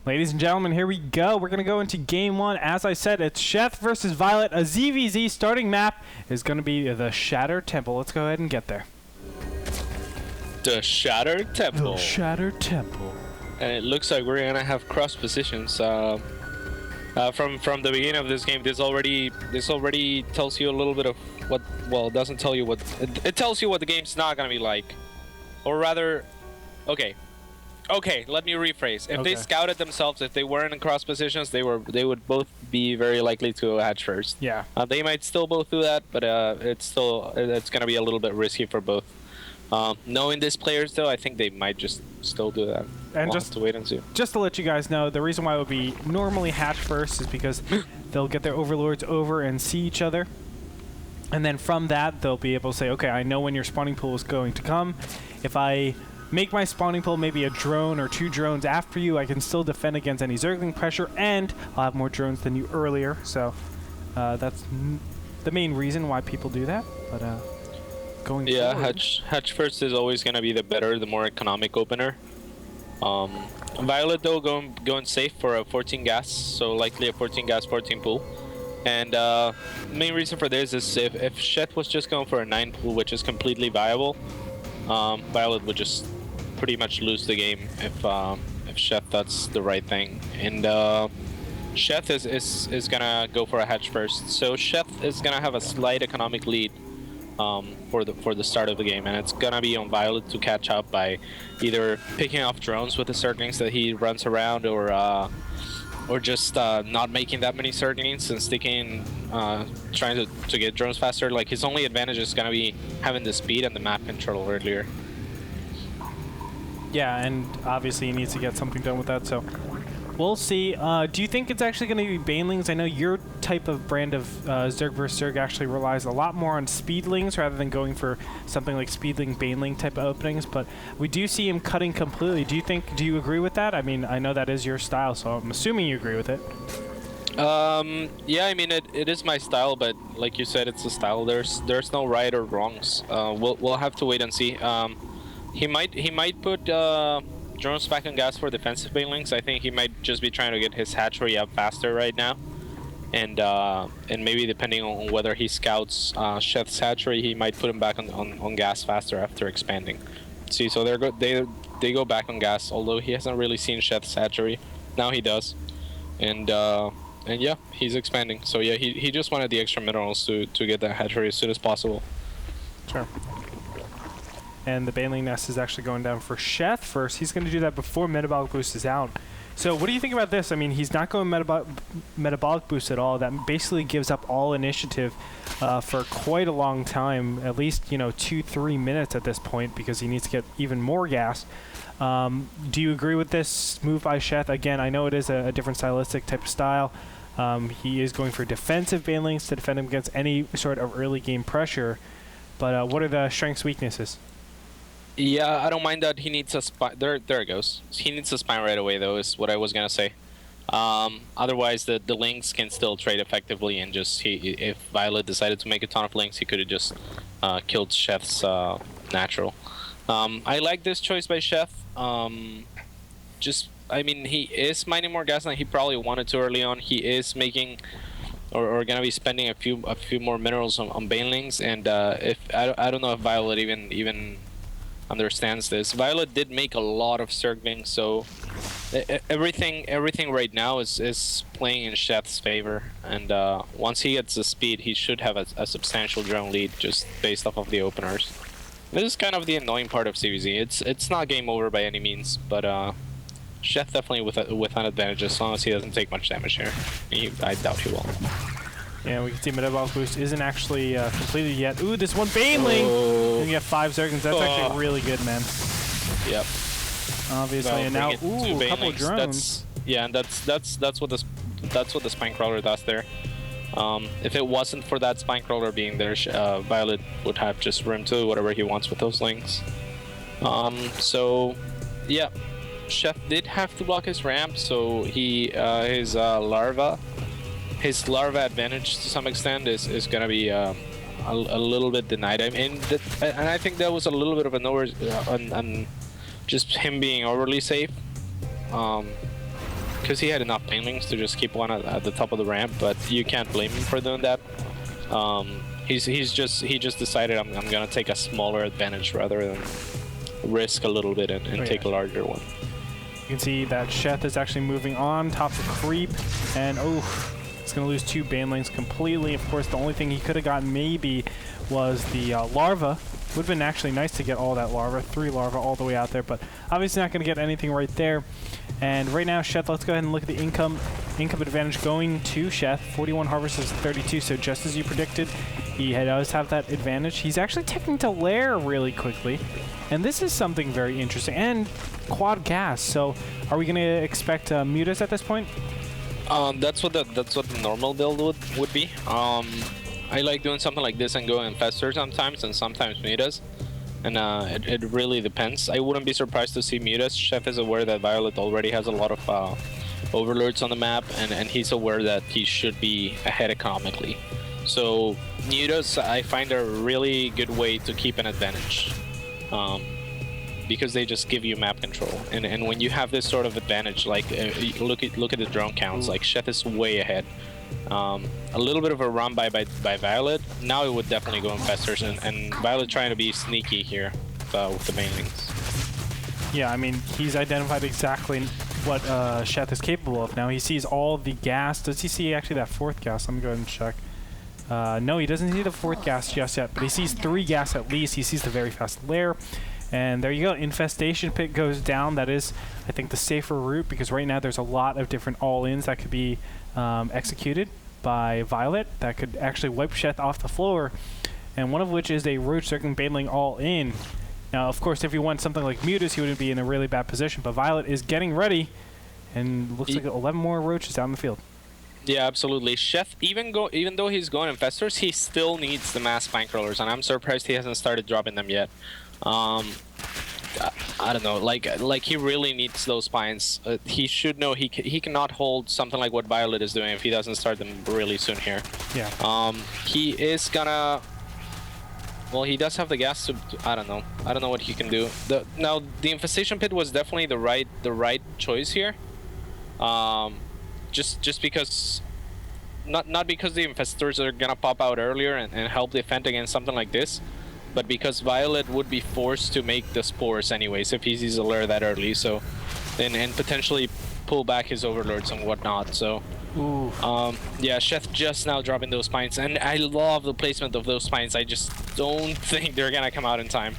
Ladies and gentlemen, here we go. We're going to go into game one. As I said, it's Sheth versus Violet. A ZVZ starting map is going to be the Shattered Temple. Let's go ahead and get there. The Shattered Temple. The Shattered Temple. And it looks like we're going to have cross positions. From the beginning of this game, this already tells you a little bit of what, well, it doesn't tell you what, it tells you what the game's not going to be like. Or rather, okay, let me rephrase. If they scouted themselves, if they weren't in cross positions, they would both be very likely to hatch first. Yeah. They might still both do that, but it's going to be a little bit risky for both. Knowing these players, though, I think they might just still do that. And we'll just have to wait and see. Just to let you guys know, the reason why it would be normally hatch first is because they'll get their overlords over and see each other. And then from that, they'll be able to say, okay, I know when your spawning pool is going to come. If I make my spawning pool maybe a drone or 2 drones after you, I can still defend against any Zergling pressure, and I'll have more drones than you earlier. So that's the main reason why people do that. But going forward, hatch first is always going to be the more economic opener. Violet, though, going safe for a 14 gas, so likely a 14 gas, 14 pool. And main reason for this is if Sheth was just going for a 9 pool, which is completely viable, Violet would just pretty much lose the game if Sheth that's the right thing. And Sheth is gonna go for a hatch first, so Sheth is gonna have a slight economic lead for the start of the game, and it's gonna be on Violet to catch up by either picking off drones with the Zerglings that he runs around, or just not making that many Zerglings and sticking, trying to get drones faster. Like, his only advantage is gonna be having the speed and the map control earlier. Yeah, and obviously he needs to get something done with that, so we'll see. Do you think it's actually going to be Banelings? I know your type of brand of Zerg vs. Zerg actually relies a lot more on Speedlings rather than going for something like Speedling, Baneling type of openings, but we do see him cutting completely. Do you agree with that? I mean, I know that is your style, so I'm assuming you agree with it. Yeah, I mean, it is my style, but like you said, it's a style. There's no right or wrongs. We'll have to wait and see. He might put drones back on gas for defensive banelings. I think he might just be trying to get his hatchery up faster right now, and maybe depending on whether he scouts Sheth's hatchery, he might put him back on gas faster after expanding. See, so they go back on gas, although he hasn't really seen Sheth's hatchery. Now he does, and yeah, he's expanding. So yeah, he just wanted the extra minerals to get that hatchery as soon as possible. Sure. And the Baneling nest is actually going down for Sheth first. He's going to do that before Metabolic Boost is out. So what do you think about this? I mean, he's not going Metabolic Boost at all. That basically gives up all initiative for quite a long time, at least, 2-3 minutes at this point, because he needs to get even more gas. Do you agree with this move by Sheth? Again, I know it is a different stylistic type of style. He is going for defensive Banelings to defend him against any sort of early game pressure. But what are the strengths, weaknesses? Yeah, I don't mind that he needs a spine. There it goes. He needs a spine right away, though, is what I was gonna say. Otherwise, the links can still trade effectively, and just if Violet decided to make a ton of links, he could have just killed Sheth's natural. I like this choice by Sheth. I mean, he is mining more gas than he probably wanted to early on. He is making, or gonna be spending a few more minerals on Banelings, and if I don't know if Violet even understands this. Violet did make a lot of Zerglings, so everything right now is playing in Sheth's favor, and once he gets the speed, he should have a substantial drone lead just based off of the openers. This is kind of the annoying part of CVZ. It's not game over by any means, but Sheth definitely with an advantage as long as he doesn't take much damage here. I doubt he will. Yeah, we can see Metabolic Boost isn't actually completed yet. Ooh, this one Baneling! And you get 5 Zerglings. That's actually really good, man. Yep. Obviously, and now a couple of drones. And that's what the spine crawler does there. If it wasn't for that spine crawler being there, Violet would have just room to do whatever he wants with those links. So yeah, Sheth did have to block his ramp, so his larva advantage to some extent is gonna be a little bit denied. I mean, and I think that was a little bit of an just him being overly safe. because he had enough banelings to just keep one at the top of the ramp, but you can't blame him for doing that. He just decided I'm gonna take a smaller advantage rather than risk a little bit and take a larger one. You can see that Sheth is actually moving on, top of creep, and he's going to lose 2 banelings completely. Of course, the only thing he could have gotten maybe was the larva. Would have been actually nice to get all that larva, 3 larva all the way out there, but obviously not going to get anything right there. And right now, Sheth, let's go ahead and look at the income advantage going to Sheth. 41 harvest versus 32, so just as you predicted, he does have that advantage. He's actually taking to lair really quickly, and this is something very interesting. And quad gas, so are we going to expect mutas at this point? That's what the normal build would be. I like doing something like this and going infestor sometimes, and sometimes mutas. And it really depends. I wouldn't be surprised to see mutas. Chef is aware that Violet already has a lot of overlords on the map, and he's aware that he should be ahead economically. So mutas, I find, are a really good way to keep an advantage. Because they just give you map control, and when you have this sort of advantage, like look at the drone counts, like Sheth is way ahead. A little bit of a run by Violet. Now it would definitely go infestors, and Violet trying to be sneaky here with the banelings. Yeah, I mean, he's identified exactly what Sheth is capable of now. He sees all the gas. Does he see actually that 4th gas? Let me go ahead and check. No, he doesn't see the 4th gas just yet, but he sees 3 gas at least. He sees the very fast lair. And there you go, infestation pit goes down. That is, I think, the safer route, because right now there's a lot of different all-ins that could be executed by Violet that could actually wipe Sheth off the floor, and one of which is a roach circling baneling all-in. Now, of course, if you want something like mutas, he wouldn't be in a really bad position, but Violet is getting ready, and looks like 11 more roaches down the field. Yeah, absolutely. Sheth, even though he's going infestors, he still needs the mass spine crawlers, and I'm surprised he hasn't started dropping them yet. I don't know, like he really needs those spines. He should know he cannot hold something like what Violet is doing if he doesn't start them really soon here. Yeah. He is gonna. Well, he does have the gas to. I don't know what he can do. Now the infestation pit was definitely the right choice here. Just because. Not because the infestors are gonna pop out earlier and help defend against something like this, but because Violet would be forced to make the spores anyways if he sees a lure that early, so and potentially pull back his overlords and whatnot. So yeah, Sheth just now dropping those spines, and I love the placement of those spines. I just don't think they're gonna come out in time.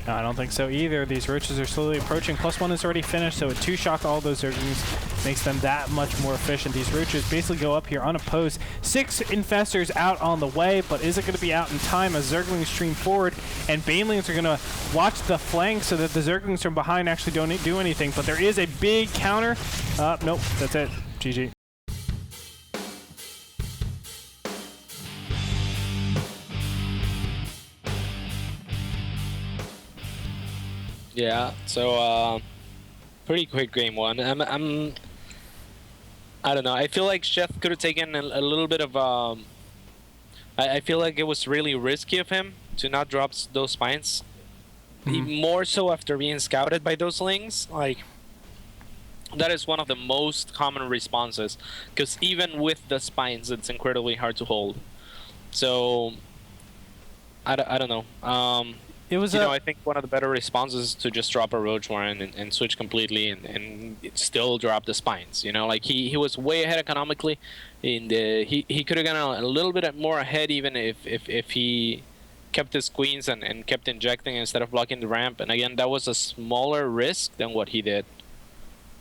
No, I don't think so either. These roaches are slowly approaching. +1 is already finished, so a 2-shot to all those Zerglings makes them that much more efficient. These roaches basically go up here unopposed. 6 infestors out on the way, but is it going to be out in time as Zerglings stream forward, and banelings are going to watch the flank so that the Zerglings from behind actually don't do anything. But there is a big counter. Nope, that's it. GG. Yeah, so pretty quick game 1. I don't know. I feel like Sheth could have taken a little bit of I feel like it was really risky of him to not drop those spines. More so after being scouted by those lings. Like, that is one of the most common responses, because even with the spines, it's incredibly hard to hold. So I don't know. It was I think one of the better responses is to just drop a Roach Warren and switch completely and still drop the spines. Like he was way ahead economically. He could have gone a little bit more ahead even if he kept his queens and kept injecting instead of blocking the ramp. And again, that was a smaller risk than what he did.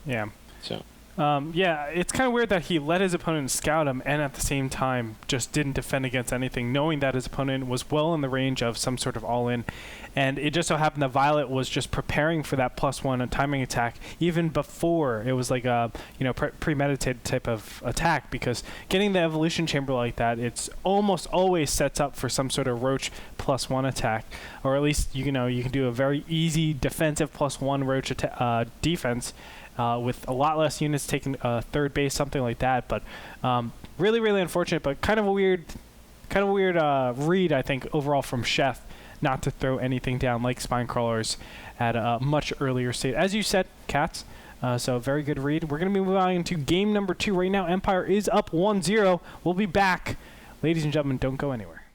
Yeah. So. Yeah, it's kind of weird that he let his opponent scout him and at the same time just didn't defend against anything, knowing that his opponent was well in the range of some sort of all-in. And it just so happened that Violet was just preparing for that +1 timing attack even before it was like a premeditated type of attack, because getting the evolution chamber like that, it's almost always sets up for some sort of roach +1 attack, or at least you can do a very easy defensive +1 roach defense. With a lot less units taking third base, something like that. But really, really unfortunate, but kind of a weird read, I think, overall from Sheth, not to throw anything down like spine crawlers at a much earlier state. As you said, CatZ, So very good read. We're going to be moving on into game number 2 right now. Empire is up 1-0. We'll be back. Ladies and gentlemen, don't go anywhere.